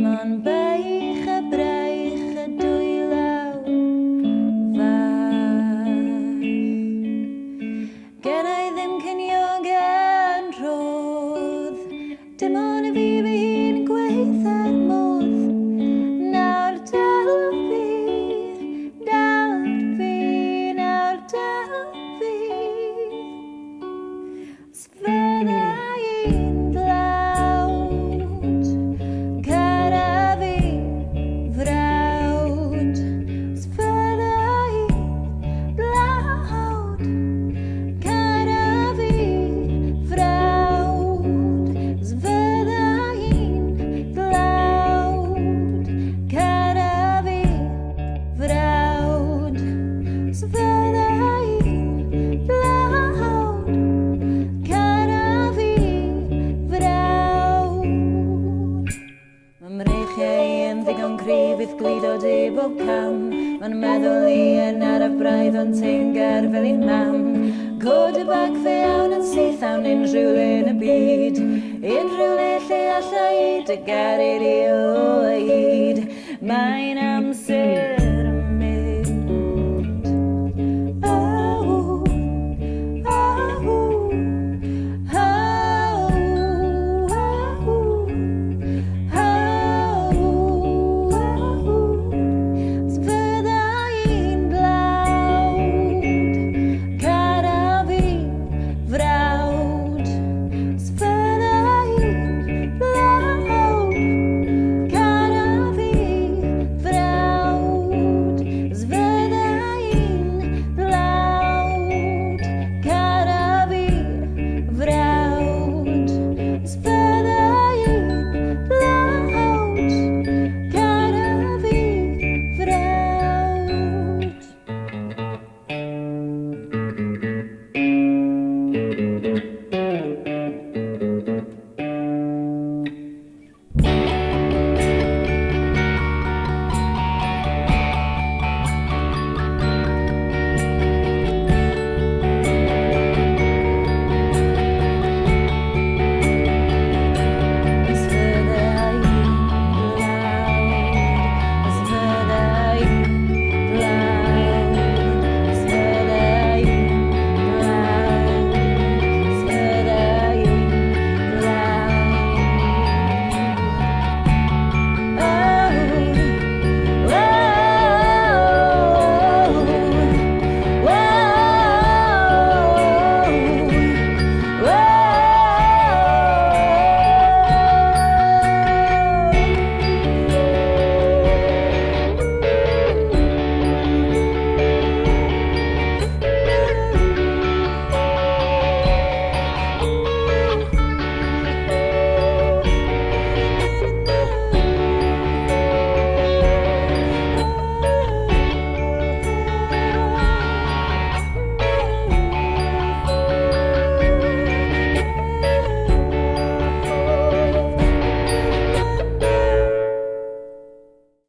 dim ond baich a braich a dwylaw fach. Gen I ddim cyniogan rhodd, dim ond y fi fy hun gweithad modd. Nawr dal fi, nawr dal fi. Os fydda i'n dlawd, cara fi frawd. Os fydda i'n dlawd, cara fi frawd. Os fydda i'n dlawd, cara fi frawd. Os fydda i'n dlawd, cara fi frawd. Mae'n mreichiau yn ddigon cryf fydd gludo di bob cam. Mae'n meddwl i yn ar y braidd ond tenger fel ein mam. Cod y bag fe iawn yn syth awn unrhyw le yn y byd. Unrhyw le lle allai dy garir i o hyd. Mae'n amser